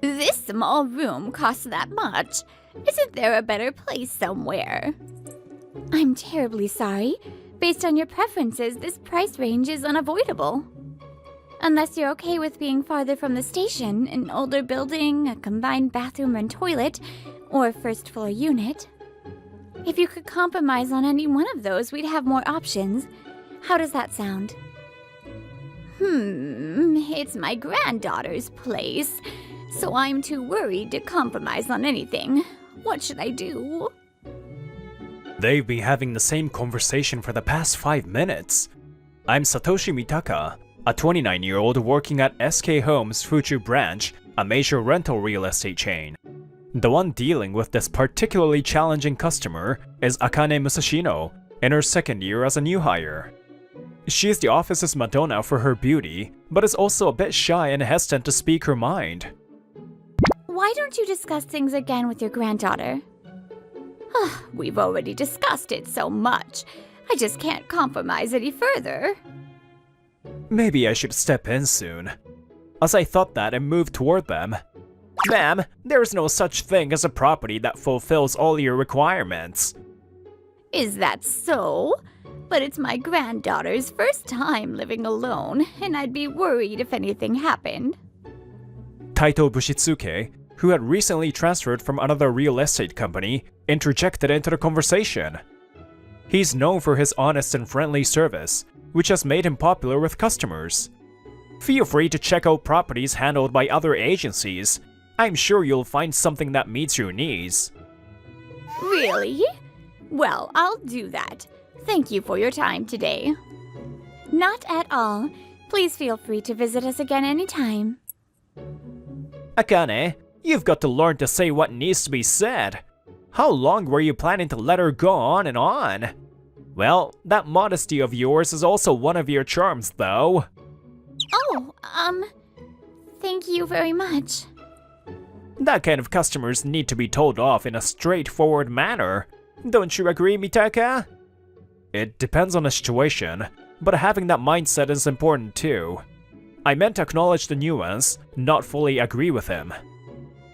This small room costs that much. Isn't there a better place somewhere? I'm terribly sorry. Based on your preferences, this price range is unavoidable. Unless you're okay with being farther from the station, an older building, a combined bathroom and toilet, or a first-floor unit. If you could compromise on any one of those, we'd have more options. How does that sound? It's my granddaughter's place, so I'm too worried to compromise on anything. What should I do? They've been having the same conversation for the past 5 minutes. I'm Satoshi Mitaka, a 29-year-old working at SK Homes Fuchu branch, a major rental real estate chain. The one dealing with this particularly challenging customer is Akane Musashino, in her 2nd year as a new hire. She is the office's Madonna for her beauty, but is also a bit shy and hesitant to speak her mind. Why don't you discuss things again with your granddaughter? We've already discussed it so much. I just can't compromise any further. Maybe I should step in soon. As I thought that and moved toward them. Ma'am, there is no such thing as a property that fulfills all your requirements. Is that so? But it's my granddaughter's first time living alone, and I'd be worried if anything happened. Taito Bushitsuke, who had recently transferred from another real estate company, interjected into the conversation. He's known for his honest and friendly service, which has made him popular with customers. Feel free to check out properties handled by other agencies. I'm sure you'll find something that meets your needs. Really? Well, I'll do that. Thank you for your time today. Not at all. Please feel free to visit us again anytime. Akane, you've got to learn to say what needs to be said. How long were you planning to let her go on and on? Well, that modesty of yours is also one of your charms, though. Oh, thank you very much. That kind of customers need to be told off in a straightforward manner. Don't you agree, Mitaka? It depends on the situation, but having that mindset is important too. I meant to acknowledge the nuance, not fully agree with him.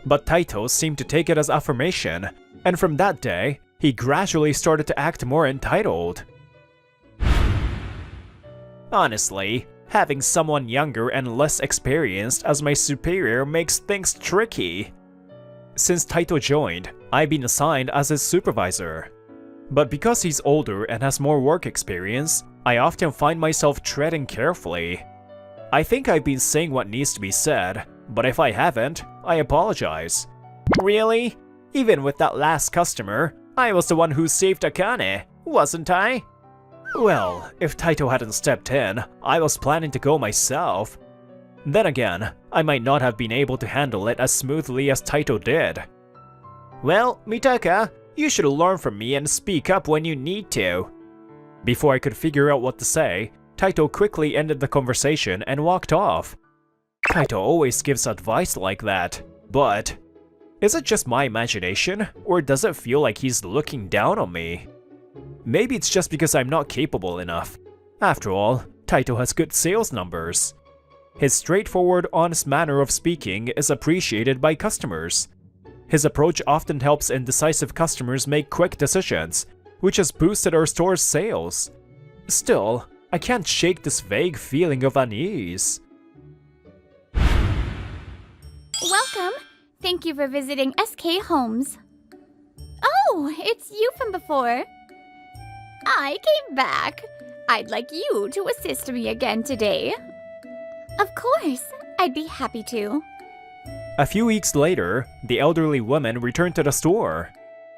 But Taito seemed to take it as affirmation, and from that day, he gradually started to act more entitled. Honestly, having someone younger and less experienced as my superior makes things tricky. Since Taito joined, I've been assigned as his supervisor. But because he's older and has more work experience, I often find myself treading carefully. I think I've been saying what needs to be said, but if I haven't, I apologize. Really? Even with that last customer, I was the one who saved Akane, wasn't I? Well, if Taito hadn't stepped in, I was planning to go myself. Then again, I might not have been able to handle it as smoothly as Taito did. Well, Mitaka, you should learn from me and speak up when you need to. Before I could figure out what to say, Taito quickly ended the conversation and walked off. Taito always gives advice like that, but is it just my imagination, or does it feel like he's looking down on me? Maybe it's just because I'm not capable enough. After all, Taito has good sales numbers. His straightforward, honest manner of speaking is appreciated by customers. His approach often helps indecisive customers make quick decisions, which has boosted our store's sales. Still, I can't shake this vague feeling of unease. Welcome. Thank you for visiting SK Homes. Oh, it's you from before. I came back. I'd like you to assist me again today. Of course, I'd be happy to. A few weeks later, the elderly woman returned to the store.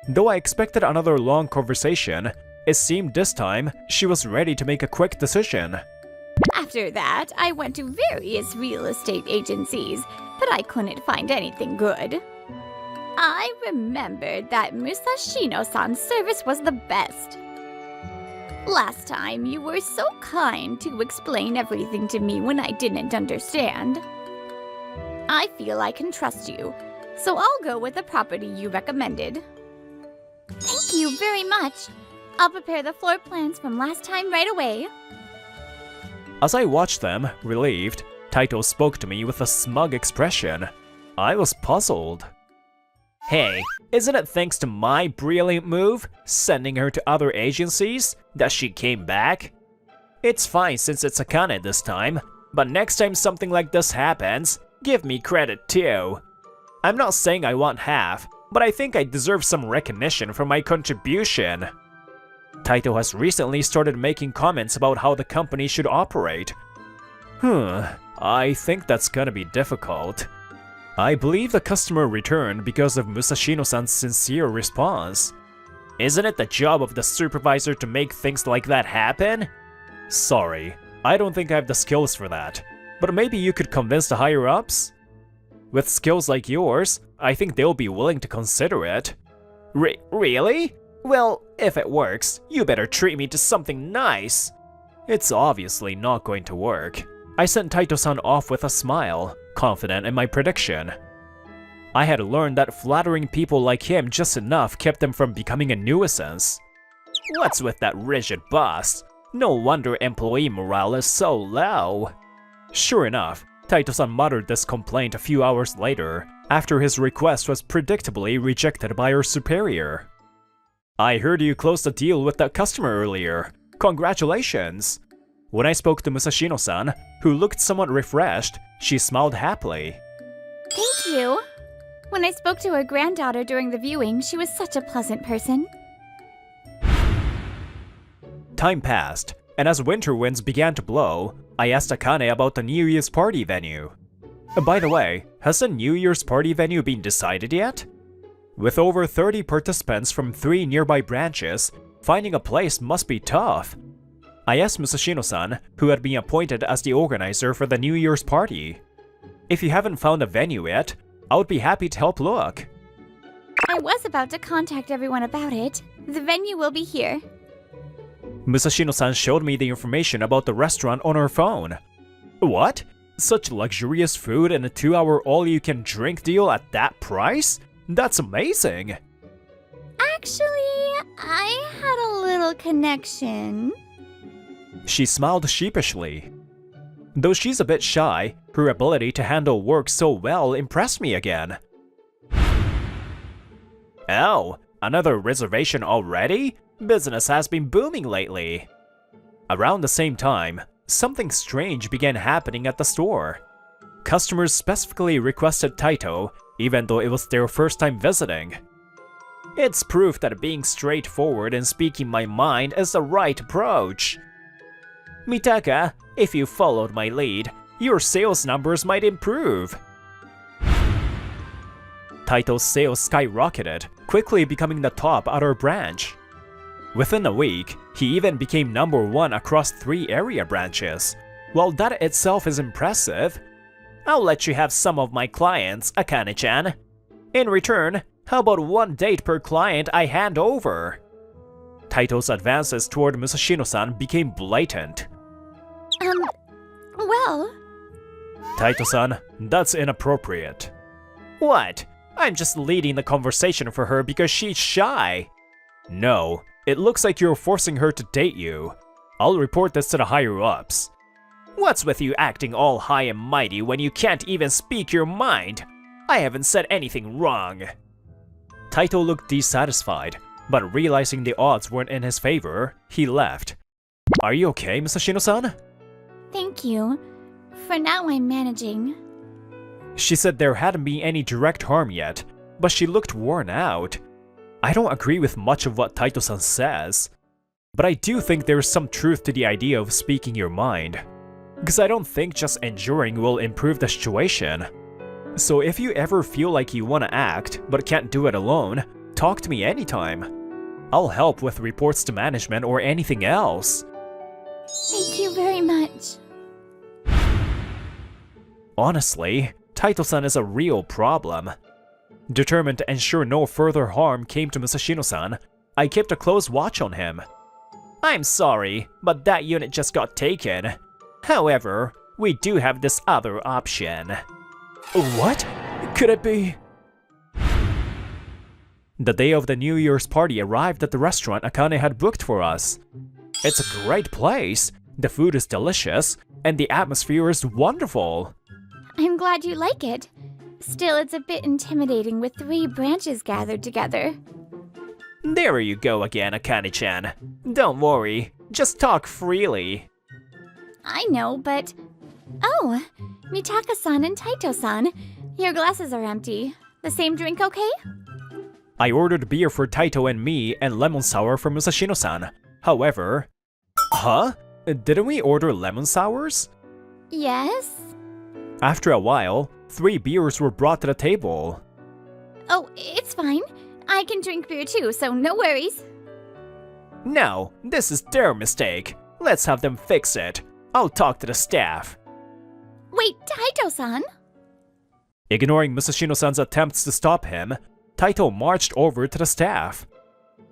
Though I expected another long conversation, it seemed this time she was ready to make a quick decision. After that, I went to various real estate agencies, but I couldn't find anything good. I remembered that Musashino-san's service was the best. Last time, you were so kind to explain everything to me when I didn't understand. I feel I can trust you, so I'll go with the property you recommended. Thank you very much. I'll prepare the floor plans from last time right away. As I watched them, relieved, Taito spoke to me with a smug expression. I was puzzled. Hey, isn't it thanks to my brilliant move, sending her to other agencies, that she came back? It's fine since it's Akane this time, but next time something like this happens, give me credit too. I'm not saying I want half, but I think I deserve some recognition for my contribution. Taito has recently started making comments about how the company should operate. I think that's gonna be difficult. I believe the customer returned because of Musashino-san's sincere response. Isn't it the job of the supervisor to make things like that happen? Sorry, I don't think I have the skills for that, but maybe you could convince the higher-ups? With skills like yours, I think they'll be willing to consider it. Really? Well, if it works, you better treat me to something nice. It's obviously not going to work. I sent Taito-san off with a smile, confident in my prediction. I had learned that flattering people like him just enough kept them from becoming a nuisance. What's with that rigid boss? No wonder employee morale is so low. Sure enough, Taito-san muttered this complaint a few hours later, after his request was predictably rejected by her superior. I heard you closed a deal with that customer earlier. Congratulations! When I spoke to Musashino-san, who looked somewhat refreshed, she smiled happily. Thank you. When I spoke to her granddaughter during the viewing, she was such a pleasant person. Time passed, and as winter winds began to blow, I asked Akane about the New Year's party venue. By the way, has the New Year's party venue been decided yet? With over 30 participants from 3 nearby branches, finding a place must be tough. I asked Musashino-san, who had been appointed as the organizer for the New Year's party. If you haven't found a venue yet, I would be happy to help look. I was about to contact everyone about it. The venue will be here. Musashino-san showed me the information about the restaurant on her phone. What? Such luxurious food and a 2-hour all-you-can-drink deal at that price? That's amazing! Actually, I had a little connection. She smiled sheepishly. Though she's a bit shy, her ability to handle work so well impressed me again. Oh, another reservation already? Business has been booming lately. Around the same time, something strange began happening at the store. Customers specifically requested Taito, even though it was their first time visiting. It's proof that being straightforward and speaking my mind is the right approach. Mitaka, if you followed my lead, your sales numbers might improve. Taito's sales skyrocketed, quickly becoming the top at our branch. Within a week, he even became #1 across 3 area branches. While that itself is impressive, I'll let you have some of my clients, Akane-chan. In return, how about 1 date per client I hand over? Taito's advances toward Musashino-san became blatant. Well... Taito-san, that's inappropriate. What? I'm just leading the conversation for her because she's shy. No, it looks like you're forcing her to date you. I'll report this to the higher-ups. What's with you acting all high and mighty when you can't even speak your mind? I haven't said anything wrong. Taito looked dissatisfied, but realizing the odds weren't in his favor, he left. Are you okay, Musashino-san? Thank you. For now, I'm managing. She said there hadn't been any direct harm yet, but she looked worn out. I don't agree with much of what Taito-san says, but I do think there's some truth to the idea of speaking your mind, because I don't think just enduring will improve the situation. So if you ever feel like you want to act, but can't do it alone, talk to me anytime. I'll help with reports to management or anything else. Thank you very much. Honestly, Taito-san is a real problem. Determined to ensure no further harm came to Musashino-san, I kept a close watch on him. I'm sorry, but that unit just got taken. However, we do have this other option. What? Could it be? The day of the New Year's party arrived at the restaurant Akane had booked for us. It's a great place, the food is delicious, and the atmosphere is wonderful. I'm glad you like it. Still, it's a bit intimidating with 3 branches gathered together. There you go again, Akane-chan. Don't worry, just talk freely. I know, but... Oh, Mitaka-san and Taito-san, your glasses are empty. The same drink okay? I ordered beer for Taito and me and lemon sour for Musashino-san. However... Huh? Didn't we order lemon sours? Yes? After a while, 3 beers were brought to the table. Oh, it's fine. I can drink beer too, so no worries. No, this is their mistake. Let's have them fix it. I'll talk to the staff. Wait, Taito-san? Ignoring Musashino-san's attempts to stop him, Taito marched over to the staff.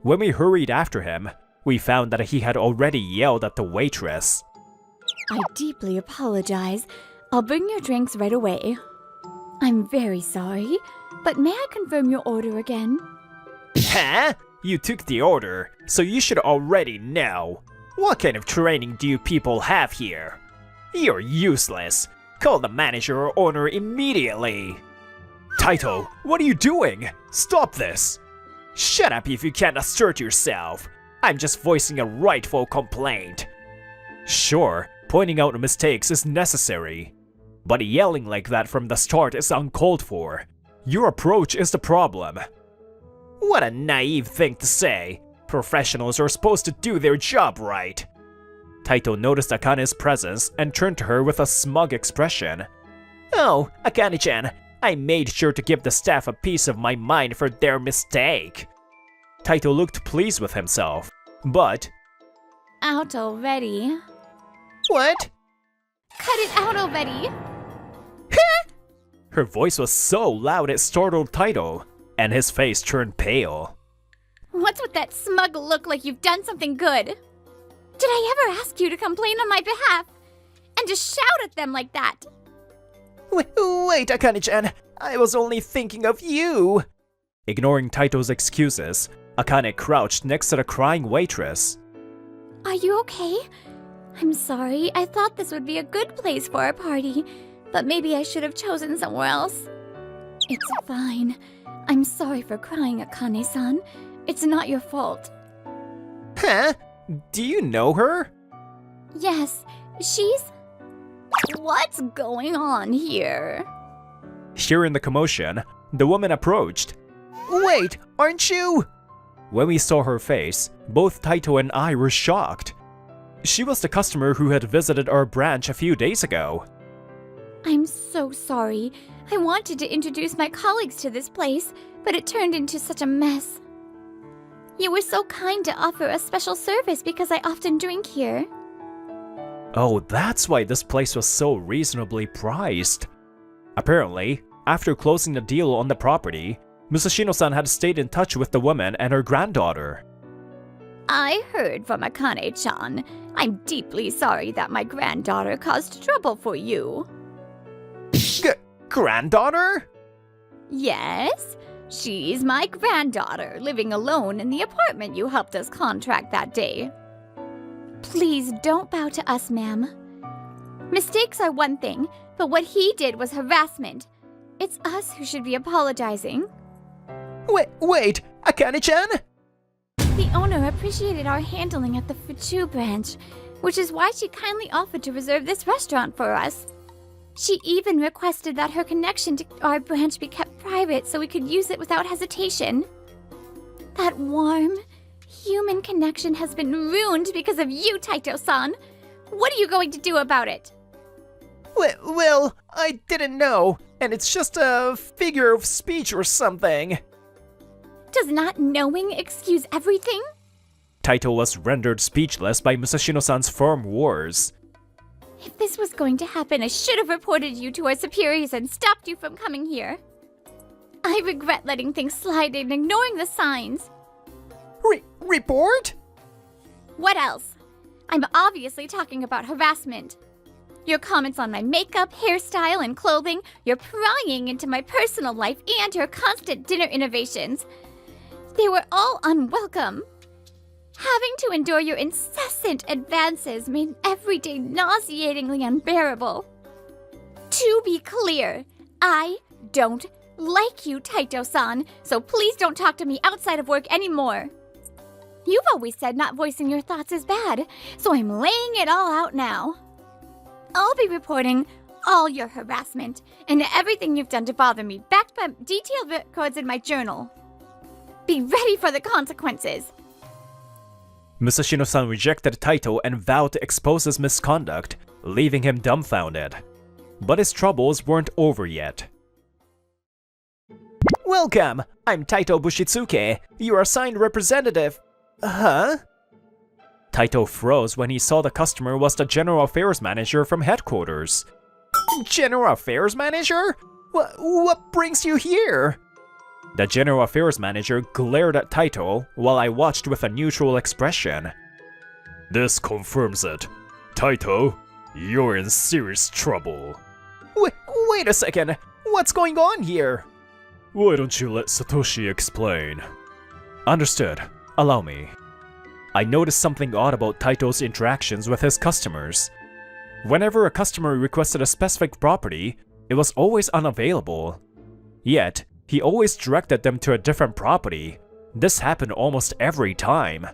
When we hurried after him, we found that he had already yelled at the waitress. I deeply apologize. I'll bring your drinks right away. I'm very sorry, but may I confirm your order again? Huh? You took the order, so you should already know. What kind of training do you people have here? You're useless. Call the manager or owner immediately. Taito, what are you doing? Stop this. Shut up if you can't assert yourself. I'm just voicing a rightful complaint. Sure, pointing out mistakes is necessary. But yelling like that from the start is uncalled for. Your approach is the problem. What a naive thing to say. Professionals are supposed to do their job right. Taito noticed Akane's presence and turned to her with a smug expression. Oh, Akane-chan, I made sure to give the staff a piece of my mind for their mistake. Taito looked pleased with himself, but... Out already. What? Cut it out already! Her voice was so loud it startled Taito, and his face turned pale. What's with that smug look like you've done something good? Did I ever ask you to complain on my behalf? And to shout at them like that? Wait, Akane-chan, I was only thinking of you! Ignoring Taito's excuses, Akane crouched next to the crying waitress. Are you okay? I'm sorry, I thought this would be a good place for our party, but maybe I should have chosen somewhere else. It's fine. I'm sorry for crying, Akane-san. It's not your fault. Huh? Do you know her? Yes, she's... What's going on here? Hearing the commotion, the woman approached. Wait, aren't you? When we saw her face, both Taito and I were shocked. She was the customer who had visited our branch a few days ago. I'm so sorry. I wanted to introduce my colleagues to this place, but it turned into such a mess. You were so kind to offer a special service because I often drink here. Oh, that's why this place was so reasonably priced. Apparently, after closing the deal on the property, Musashino-san had stayed in touch with the woman and her granddaughter. I heard from Akane-chan. I'm deeply sorry that my granddaughter caused trouble for you. Granddaughter? Yes, she's my granddaughter, living alone in the apartment you helped us contract that day. Please don't bow to us, ma'am. Mistakes are one thing, but what he did was harassment. It's us who should be apologizing. Wait, Akane-chan? The owner appreciated our handling at the Fuchu branch, which is why she kindly offered to reserve this restaurant for us. She even requested that her connection to our branch be kept private so we could use it without hesitation. That warm, human connection has been ruined because of you, Taito-san. What are you going to do about it? Well, I didn't know, and it's just a figure of speech or something. Does not knowing excuse everything? Taito was rendered speechless by Musashino-san's firm words. If this was going to happen, I should have reported you to our superiors and stopped you from coming here. I regret letting things slide and ignoring the signs. Report? What else? I'm obviously talking about harassment. Your comments on my makeup, hairstyle, and clothing, your prying into my personal life, and your constant dinner innovations. They were all unwelcome. Having to endure your incessant advances made every day nauseatingly unbearable. To be clear, I don't like you, Taito-san, so please don't talk to me outside of work anymore. You've always said not voicing your thoughts is bad, so I'm laying it all out now. I'll be reporting all your harassment and everything you've done to bother me, backed by detailed records in my journal. Be ready for the consequences. Musashino-san rejected Taito and vowed to expose his misconduct, leaving him dumbfounded. But his troubles weren't over yet. Welcome! I'm Taito Bushitsuke, your assigned representative. Huh? Taito froze when he saw the customer was the General Affairs Manager from headquarters. General Affairs Manager? What brings you here? The General Affairs Manager glared at Taito while I watched with a neutral expression. This confirms it. Taito, you're in serious trouble. Wait a second, what's going on here? Why don't you let Satoshi explain? Understood. Allow me. I noticed something odd about Taito's interactions with his customers. Whenever a customer requested a specific property, it was always unavailable. Yet, he always directed them to a different property. This happened almost every time.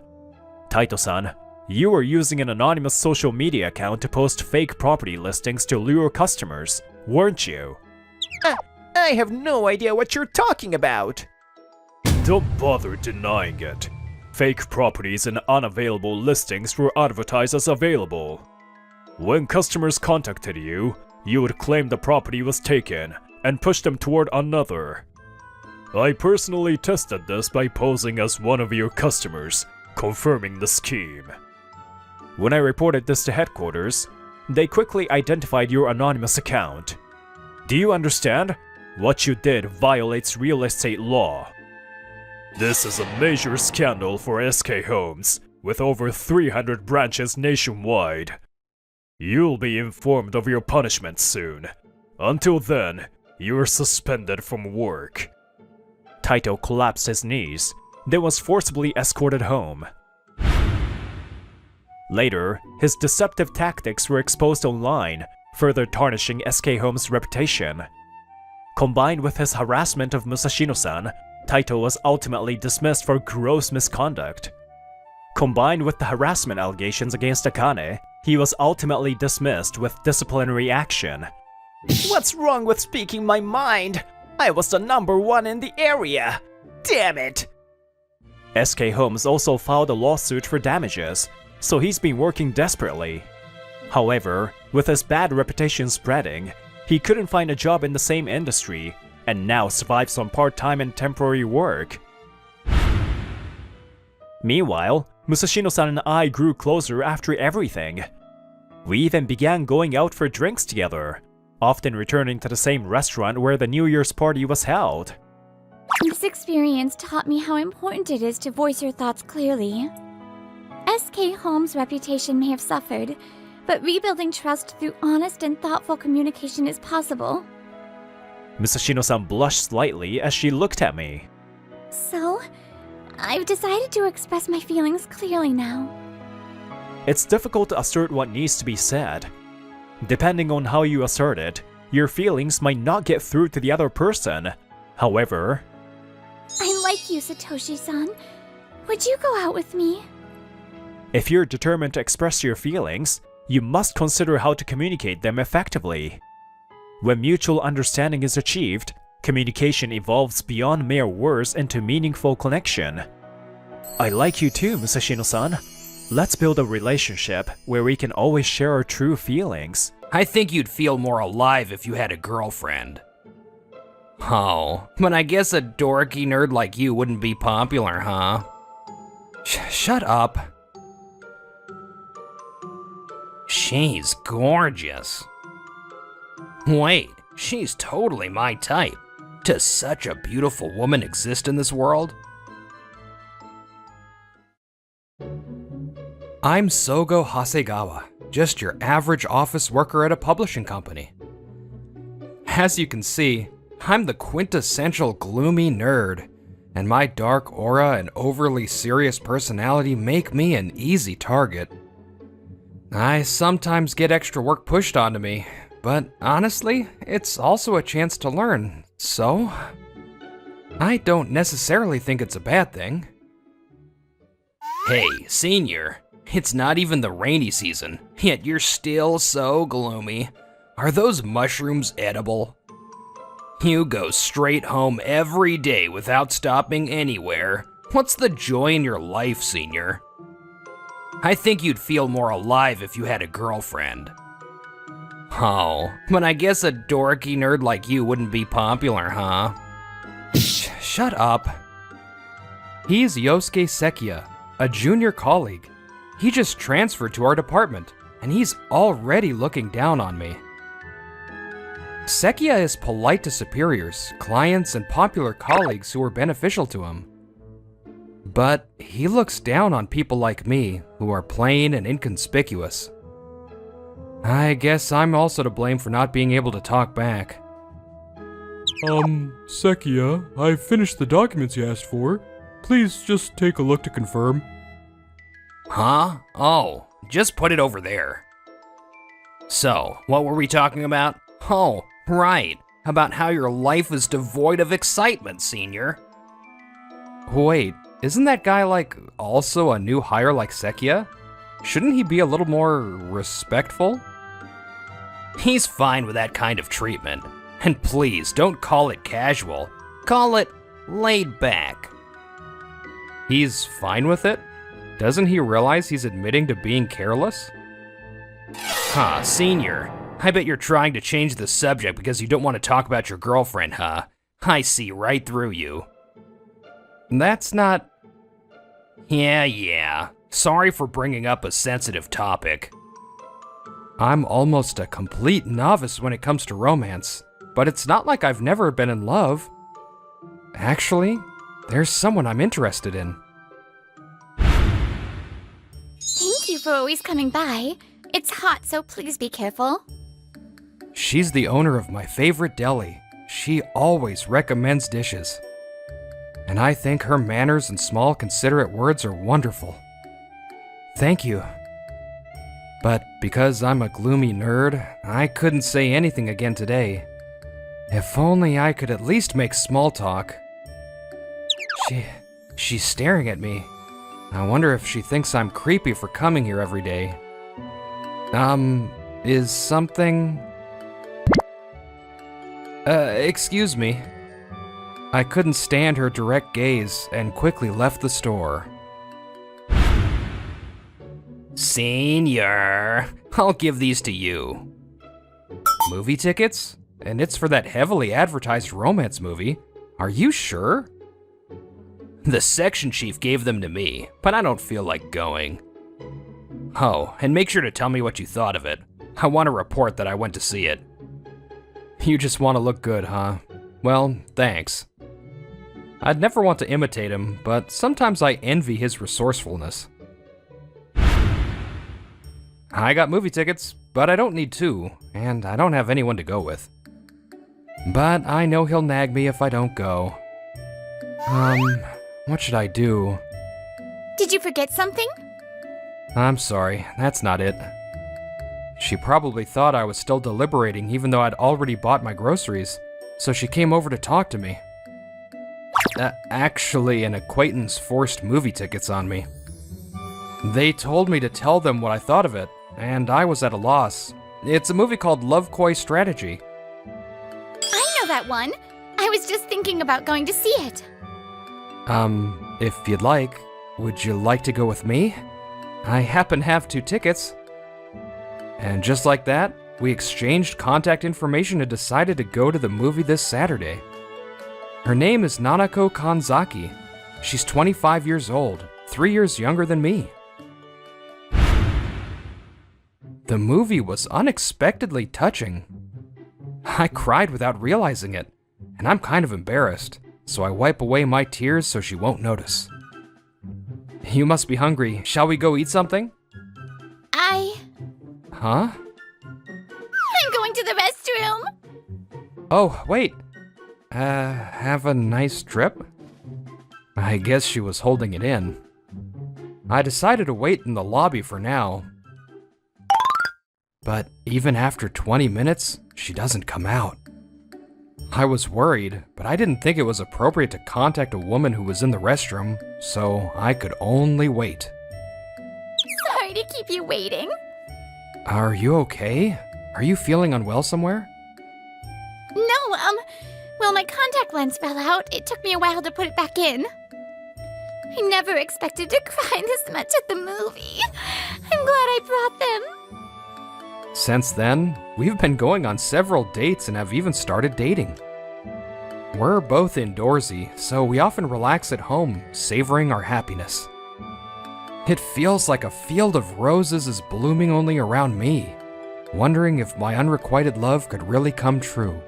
Taito-san, you were using an anonymous social media account to post fake property listings to lure customers, weren't you? I have no idea what you're talking about. Don't bother denying it. Fake properties and unavailable listings were advertised as available. When customers contacted you, you would claim the property was taken and push them toward another. I personally tested this by posing as one of your customers, confirming the scheme. When I reported this to headquarters, they quickly identified your anonymous account. Do you understand? What you did violates real estate law. This is a major scandal for SK Homes, with over 300 branches nationwide. You'll be informed of your punishment soon. Until then, you're suspended from work. Taito collapsed his knees, then was forcibly escorted home. Later, his deceptive tactics were exposed online, further tarnishing SK Home's reputation. Combined with his harassment of Musashino-san, Taito was ultimately dismissed for gross misconduct. Combined with the harassment allegations against Akane, he was ultimately dismissed with disciplinary action. What's wrong with speaking my mind? I was the #1 in the area! Damn it! SK Homes also filed a lawsuit for damages, so he's been working desperately. However, with his bad reputation spreading, he couldn't find a job in the same industry, and now survives on part-time and temporary work. Meanwhile, Musashino-san and I grew closer after everything. We even began going out for drinks together, often returning to the same restaurant where the New Year's party was held. This experience taught me how important it is to voice your thoughts clearly. SK Home's reputation may have suffered, but rebuilding trust through honest and thoughtful communication is possible. Musashino-san blushed slightly as she looked at me. So, I've decided to express my feelings clearly now. It's difficult to assert what needs to be said. Depending on how you assert it, your feelings might not get through to the other person. However, I like you, Satoshi-san. Would you go out with me? if you're determined to express your feelings, you must consider how to communicate them effectively. When mutual understanding is achieved, communication evolves beyond mere words into meaningful connection. I like you too, Musashino-san. Let's build a relationship where we can always share our true feelings. I think you'd feel more alive if you had a girlfriend. Oh, but I guess a dorky nerd like you wouldn't be popular, huh? Shut up. She's gorgeous. Wait, she's totally my type. Does such a beautiful woman exist in this world? I'm Sogo Hasegawa, just your average office worker at a publishing company. As you can see, I'm the quintessential gloomy nerd, and my dark aura and overly serious personality make me an easy target. I sometimes get extra work pushed onto me, but honestly, it's also a chance to learn, So? I don't necessarily think it's a bad thing. Hey, senior, it's not even the rainy season, yet you're still so gloomy. Are those mushrooms edible? You go straight home every day without stopping anywhere. What's the joy in your life, senior? I think you'd feel more alive if you had a girlfriend. Oh, but I guess a dorky nerd like you wouldn't be popular, huh? Shut up. He's Yosuke Sekiya, a junior colleague. He just transferred to our department, and he's already looking down on me. Sekiya is polite to superiors, clients, and popular colleagues who are beneficial to him. But he looks down on people like me, who are plain and inconspicuous. I guess I'm also to blame for not being able to talk back. Sekiya, I finished the documents you asked for. Please just take a look to confirm. Huh? Oh, just put it over there. So, what were we talking about? Oh, right, about how your life is devoid of excitement, senior. Wait, isn't that guy also a new hire like Sekiya? Shouldn't he be a little more respectful? He's fine with that kind of treatment. And please, don't call it casual. Call it laid back. He's fine with it? Doesn't he realize he's admitting to being careless? Huh, senior. I bet you're trying to change the subject because you don't want to talk about your girlfriend, huh? I see right through you. That's not... Yeah. Sorry for bringing up a sensitive topic. I'm almost a complete novice when it comes to romance, but it's not like I've never been in love. Actually, there's someone I'm interested in. Thank you for always coming by. It's hot, so please be careful. She's the owner of my favorite deli. She always recommends dishes. And I think her manners and small, considerate words are wonderful. Thank you. But because I'm a gloomy nerd, I couldn't say anything again today. If only I could at least make small talk. She's staring at me. I wonder if she thinks I'm creepy for coming here every day. Is something... excuse me. I couldn't stand her direct gaze and quickly left the store. Senior, I'll give these to you. Movie tickets? And it's for that heavily advertised romance movie. Are you sure? The section chief gave them to me, but I don't feel like going. Oh, and make sure to tell me what you thought of it. I want to report that I went to see it. You just want to look good, huh? Well, thanks. I'd never want to imitate him, but sometimes I envy his resourcefulness. I got movie tickets, but I don't need two, and I don't have anyone to go with. But I know he'll nag me if I don't go. What should I do? Did you forget something? I'm sorry, that's not it. She probably thought I was still deliberating even though I'd already bought my groceries, so she came over to talk to me. Actually, an acquaintance forced movie tickets on me. They told me to tell them what I thought of it, and I was at a loss. It's a movie called Love Koi Strategy. I know that one. I was just thinking about going to see it. If you'd like, would you like to go with me? I happen to have 2 tickets. And just like that, we exchanged contact information and decided to go to the movie this Saturday. Her name is Nanako Kanzaki. She's 25 years old, 3 years younger than me. The movie was unexpectedly touching. I cried without realizing it, and I'm kind of embarrassed, so I wipe away my tears so she won't notice. You must be hungry. Shall we go eat something? Huh? I'm going to the restroom. Oh, wait. Have a nice trip? I guess she was holding it in. I decided to wait in the lobby for now. But even after 20 minutes, she doesn't come out. I was worried, but I didn't think it was appropriate to contact a woman who was in the restroom, so I could only wait. Sorry to keep you waiting. Are you okay? Are you feeling unwell somewhere? No, well, my contact lens fell out. It took me a while to put it back in. I never expected to cry this much at the movie. I'm glad I brought them. Since then, we've been going on several dates and have even started dating. We're both indoorsy, so we often relax at home, savoring our happiness. It feels like a field of roses is blooming only around me, wondering if my unrequited love could really come true.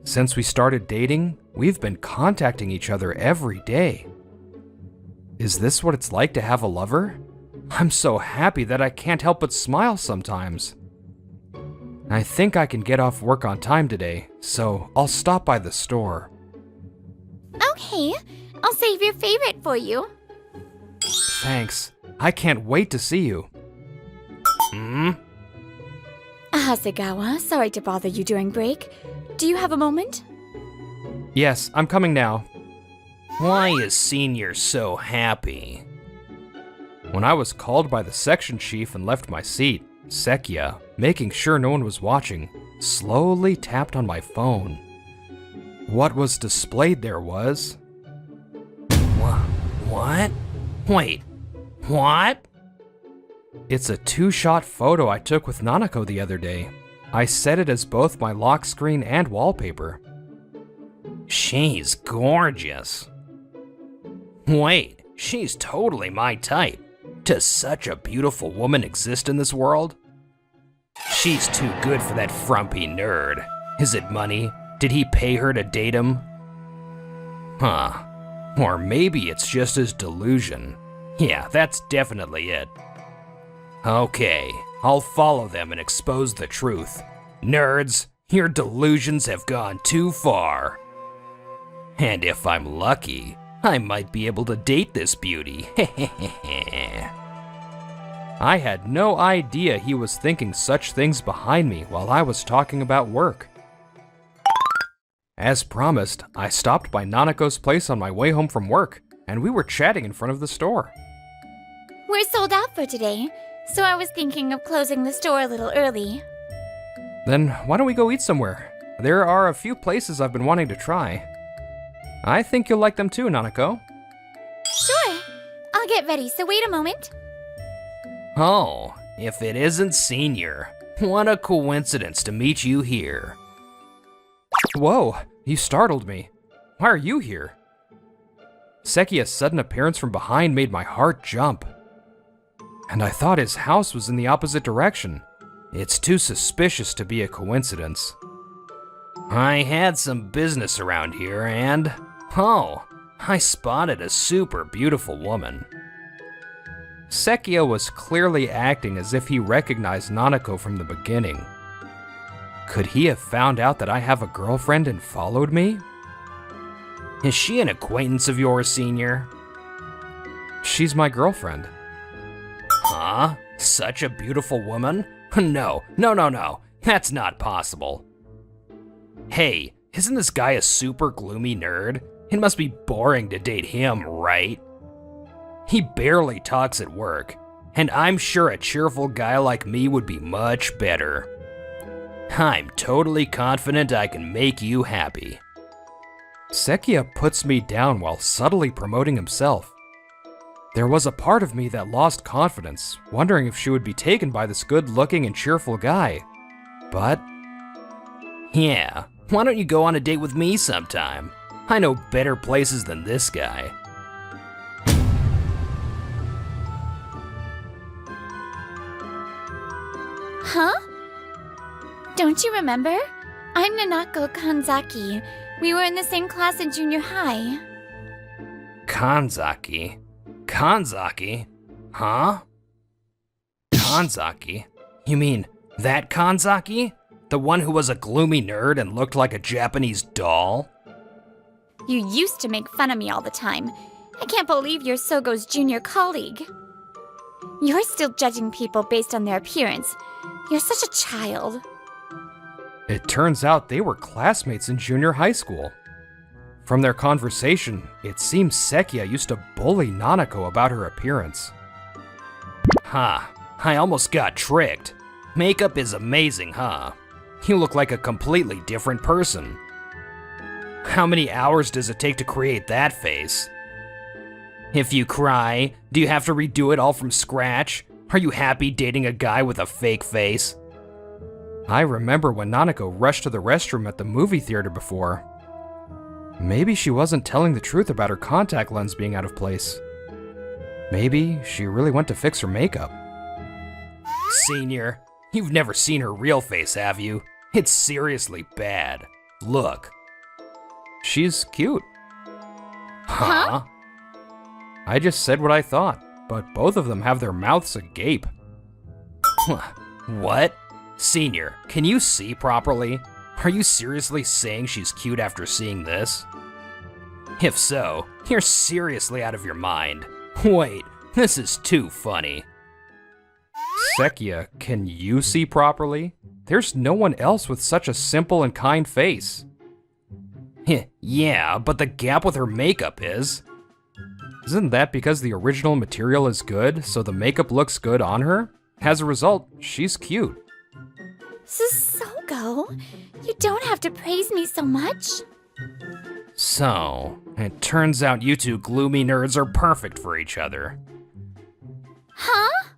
Since we started dating, we've been contacting each other every day. Is this what it's like to have a lover? I'm so happy that I can't help but smile sometimes. I think I can get off work on time today, so I'll stop by the store. Okay, I'll save your favorite for you. Thanks. I can't wait to see you. Hasegawa, sorry to bother you during break. Do you have a moment? Yes, I'm coming now. Why is Senior so happy? When I was called by the section chief and left my seat, Sekia, making sure no one was watching, slowly tapped on my phone. What was displayed there was... What? Wait, what? It's a two-shot photo I took with Nanako the other day. I set it as both my lock screen and wallpaper. She's gorgeous. Wait, she's totally my type. Does such a beautiful woman exist in this world? She's too good for that frumpy nerd. Is it money? Did he pay her to date him? Huh. Or maybe it's just his delusion. Yeah, that's definitely it. Okay, I'll follow them and expose the truth. Nerds, your delusions have gone too far. And if I'm lucky, I might be able to date this beauty. I had no idea he was thinking such things behind me while I was talking about work. As promised, I stopped by Nanako's place on my way home from work, and we were chatting in front of the store. We're sold out for today, so I was thinking of closing the store a little early. Then why don't we go eat somewhere? There are a few places I've been wanting to try. I think you'll like them too, Nanako. Sure. I'll get ready, so wait a moment. Oh, if it isn't Senior. What a coincidence to meet you here. Whoa, you startled me. Why are you here? Sekia's sudden appearance from behind made my heart jump. And I thought his house was in the opposite direction. It's too suspicious to be a coincidence. I had some business around here and... oh, I spotted a super beautiful woman. Sekia was clearly acting as if he recognized Nanako from the beginning. Could he have found out that I have a girlfriend and followed me? Is she an acquaintance of yours, Senior? She's my girlfriend. Huh? Such a beautiful woman? No. That's not possible. Hey, isn't this guy a super gloomy nerd? It must be boring to date him, right? He barely talks at work, and I'm sure a cheerful guy like me would be much better. I'm totally confident I can make you happy. Sekia puts me down while subtly promoting himself. There was a part of me that lost confidence, wondering if she would be taken by this good-looking and cheerful guy. But... yeah, why don't you go on a date with me sometime? I know better places than this guy. Huh? Don't you remember? I'm Nanako Kanzaki. We were in the same class in junior high. Kanzaki? Kanzaki? Huh? Kanzaki? You mean that Kanzaki? The one who was a gloomy nerd and looked like a Japanese doll? You used to make fun of me all the time. I can't believe you're Sogo's junior colleague. You're still judging people based on their appearance. You're such a child. It turns out they were classmates in junior high school. From their conversation, it seems Sekiya used to bully Nanako about her appearance. Huh, I almost got tricked. Makeup is amazing, huh? You look like a completely different person. How many hours does it take to create that face? If you cry, do you have to redo it all from scratch? Are you happy dating a guy with a fake face? I remember when Nanako rushed to the restroom at the movie theater before. Maybe she wasn't telling the truth about her contact lens being out of place. Maybe she really went to fix her makeup. Senior, you've never seen her real face, have you? It's seriously bad. Look. She's cute. Huh? I just said what I thought, but both of them have their mouths agape. What? Senior, can you see properly? Are you seriously saying she's cute after seeing this? If so, you're seriously out of your mind. Wait, this is too funny. Sekiya, can you see properly? There's no one else with such a simple and kind face. Yeah, but the gap with her makeup is. Isn't that because the original material is good, so the makeup looks good on her? As a result, she's cute. Sogo, you don't have to praise me so much. So, it turns out you two gloomy nerds are perfect for each other. Huh?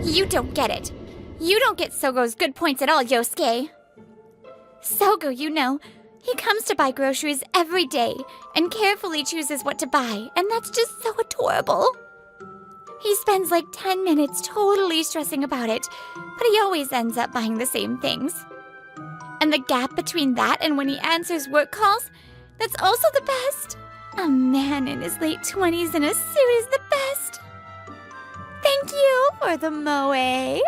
You don't get it. You don't get Sogo's good points at all, Yosuke. Sogo, you know, he comes to buy groceries every day and carefully chooses what to buy, and that's just so adorable. He spends like 10 minutes totally stressing about it, but he always ends up buying the same things. And the gap between that and when he answers work calls, that's also the best. A man in his late 20s in a suit is the best. Thank you for the moe.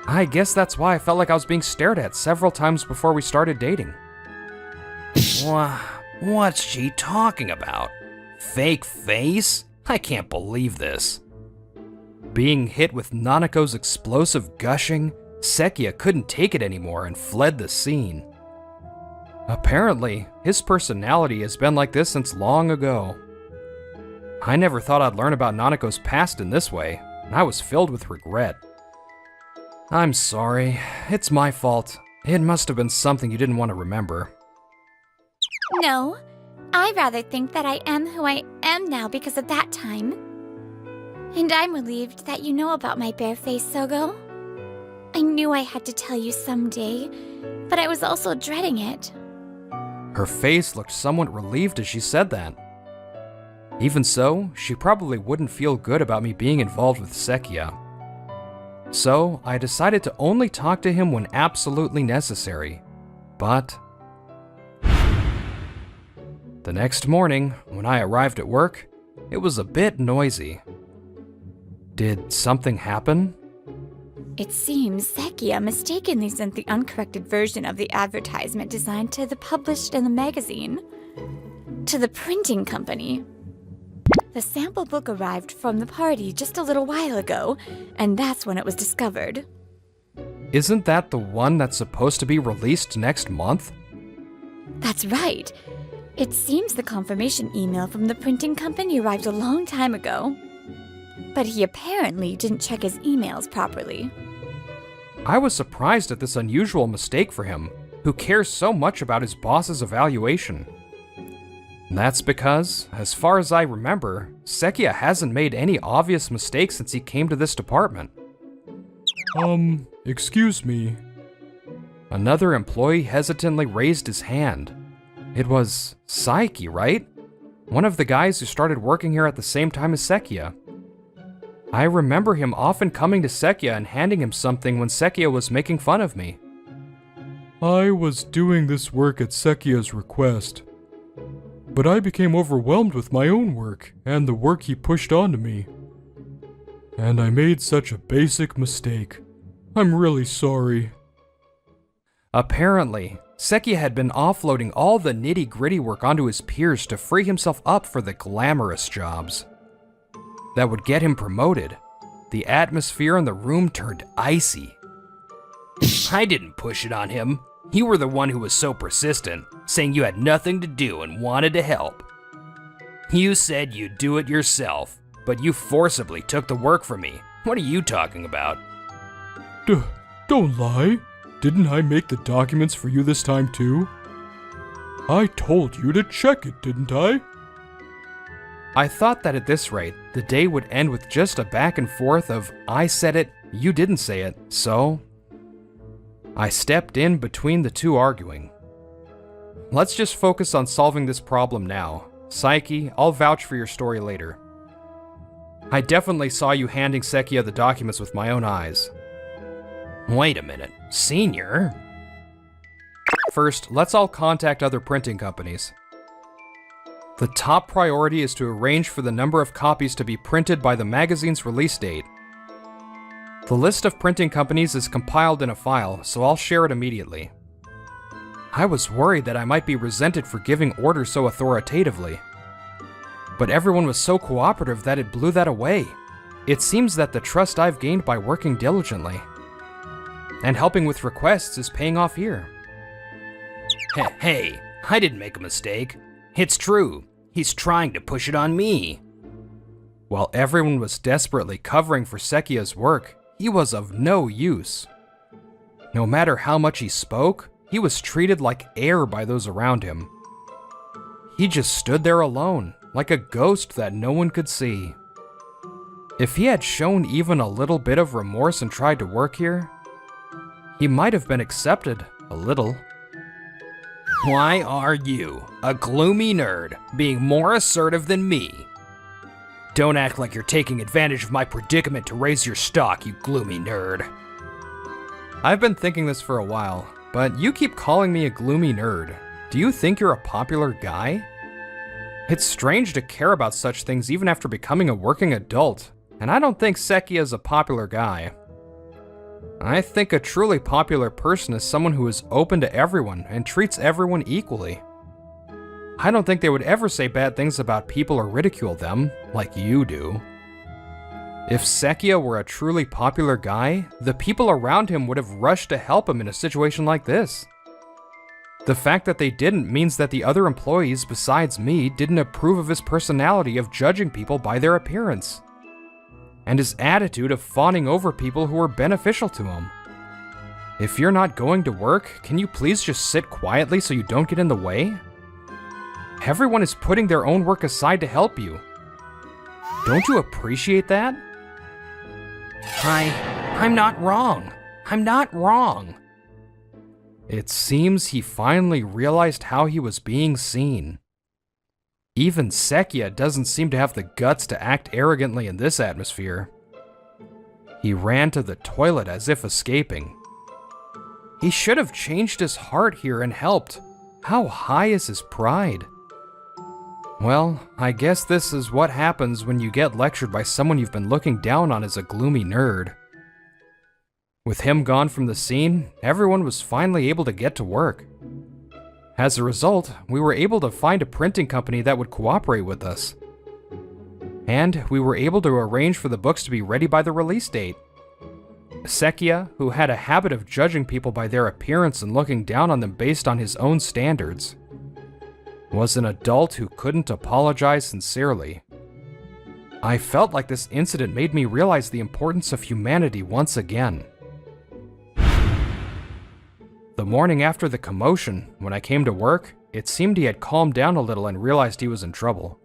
I guess that's why I felt like I was being stared at several times before we started dating. What's she talking about? Fake face? I can't believe this. Being hit with Nanako's explosive gushing, Sekiya couldn't take it anymore and fled the scene. Apparently, his personality has been like this since long ago. I never thought I'd learn about Nanako's past in this way, and I was filled with regret. I'm sorry, it's my fault. It must have been something you didn't want to remember. No, I rather think that I am who I am now because of that time. And I'm relieved that you know about my bare face, Sogo. I knew I had to tell you someday, but I was also dreading it. Her face looked somewhat relieved as she said that. Even so, she probably wouldn't feel good about me being involved with Sekiya. So, I decided to only talk to him when absolutely necessary. But the next morning, when I arrived at work, it was a bit noisy. Did something happen? It seems Sekiya mistakenly sent the uncorrected version of the advertisement designed to the published in the magazine to the printing company. The sample book arrived from the party just a little while ago, and that's when it was discovered. Isn't that the one that's supposed to be released next month? That's right. It seems the confirmation email from the printing company arrived a long time ago. But he apparently didn't check his emails properly. I was surprised at this unusual mistake for him, who cares so much about his boss's evaluation. That's because, as far as I remember, Sekiya hasn't made any obvious mistakes since he came to this department. Excuse me. Another employee hesitantly raised his hand. It was Saiki, right? One of the guys who started working here at the same time as Sekiya. I remember him often coming to Sekiya and handing him something when Sekiya was making fun of me. I was doing this work at Sekiya's request, but I became overwhelmed with my own work and the work he pushed onto me. And I made such a basic mistake. I'm really sorry. Apparently, Sekiya had been offloading all the nitty-gritty work onto his peers to free himself up for the glamorous jobs that would get him promoted. The atmosphere in the room turned icy. I didn't push it on him. You were the one who was so persistent, saying you had nothing to do and wanted to help. You said you'd do it yourself, but you forcibly took the work from me. What are you talking about? Don't lie. Didn't I make the documents for you this time too? I told you to check it, didn't I? I thought that at this rate, the day would end with just a back and forth of I said it, you didn't say it, so I stepped in between the two arguing. Let's just focus on solving this problem now. Psyche, I'll vouch for your story later. I definitely saw you handing Sekia the documents with my own eyes. Wait a minute, Senior? First, let's all contact other printing companies. The top priority is to arrange for the number of copies to be printed by the magazine's release date. The list of printing companies is compiled in a file, so I'll share it immediately. I was worried that I might be resented for giving orders so authoritatively. But everyone was so cooperative that it blew that away. It seems that the trust I've gained by working diligently and helping with requests is paying off here. Hey, I didn't make a mistake. It's true. He's trying to push it on me. While everyone was desperately covering for Sekia's work, he was of no use. No matter how much he spoke, he was treated like air by those around him. He just stood there alone, like a ghost that no one could see. If he had shown even a little bit of remorse and tried to work here, he might have been accepted a little. Why are you, a gloomy nerd, being more assertive than me? Don't act like you're taking advantage of my predicament to raise your stock, you gloomy nerd. I've been thinking this for a while, but you keep calling me a gloomy nerd. Do you think you're a popular guy? It's strange to care about such things even after becoming a working adult, and I don't think Sekia is a popular guy. I think a truly popular person is someone who is open to everyone and treats everyone equally. I don't think they would ever say bad things about people or ridicule them, like you do. If Sekia were a truly popular guy, the people around him would have rushed to help him in a situation like this. The fact that they didn't means that the other employees besides me didn't approve of his personality of judging people by their appearance, and his attitude of fawning over people who were beneficial to him. If you're not going to work, can you please just sit quietly so you don't get in the way? Everyone is putting their own work aside to help you. Don't you appreciate that? I'm not wrong. I'm not wrong. It seems he finally realized how he was being seen. Even Sekia doesn't seem to have the guts to act arrogantly in this atmosphere. He ran to the toilet as if escaping. He should have changed his heart here and helped. How high is his pride? Well, I guess this is what happens when you get lectured by someone you've been looking down on as a gloomy nerd. With him gone from the scene, everyone was finally able to get to work. As a result, we were able to find a printing company that would cooperate with us. And we were able to arrange for the books to be ready by the release date. Sekia, who had a habit of judging people by their appearance and looking down on them based on his own standards, was an adult who couldn't apologize sincerely. I felt like this incident made me realize the importance of humanity once again. The morning after the commotion, when I came to work, it seemed he had calmed down a little and realized he was in trouble.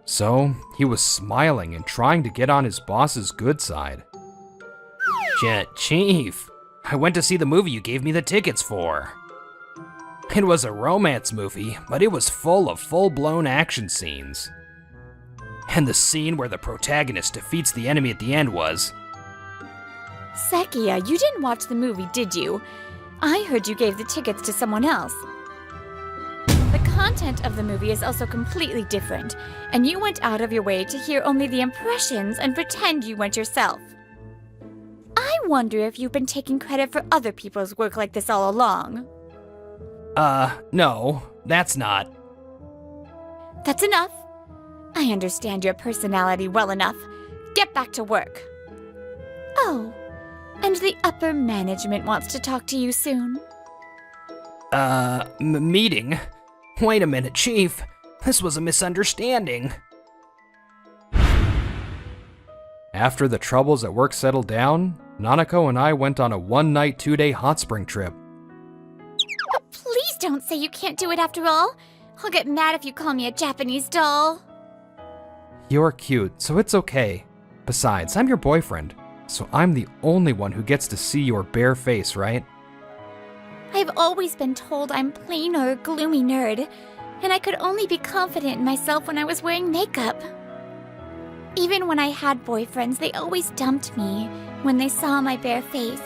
So, he was smiling and trying to get on his boss's good side. Chief, I went to see the movie you gave me the tickets for. It was a romance movie, but it was full of full-blown action scenes. And the scene where the protagonist defeats the enemy at the end was... Sekia, you didn't watch the movie, did you? I heard you gave the tickets to someone else. The content of the movie is also completely different, and you went out of your way to hear only the impressions and pretend you went yourself. I wonder if you've been taking credit for other people's work like this all along. No, that's not. That's enough. I understand your personality well enough. Get back to work. Oh, and and the upper management wants to talk to you soon. Meeting? Wait a minute, Chief. This was a misunderstanding. After the troubles at work settled down, Nanako and I went on a one-night, two-day hot spring trip. But please don't say you can't do it after all. I'll get mad if you call me a Japanese doll. You're cute, so it's okay. Besides, I'm your boyfriend, so I'm the only one who gets to see your bare face, right? I've always been told I'm plain or a gloomy nerd, and I could only be confident in myself when I was wearing makeup. Even when I had boyfriends, they always dumped me when they saw my bare face.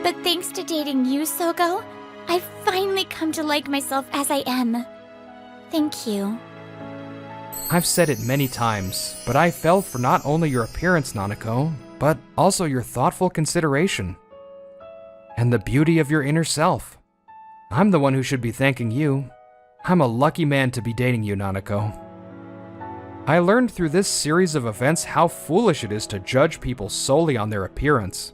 But thanks to dating you, Sogo, I've finally come to like myself as I am. Thank you. I've said it many times, but I fell for not only your appearance, Nanako, but also your thoughtful consideration. And the beauty of your inner self. I'm the one who should be thanking you. I'm a lucky man to be dating you, Nanako. I learned through this series of events how foolish it is to judge people solely on their appearance.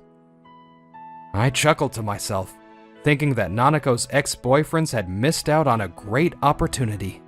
I chuckled to myself, thinking that Nanako's ex-boyfriends had missed out on a great opportunity.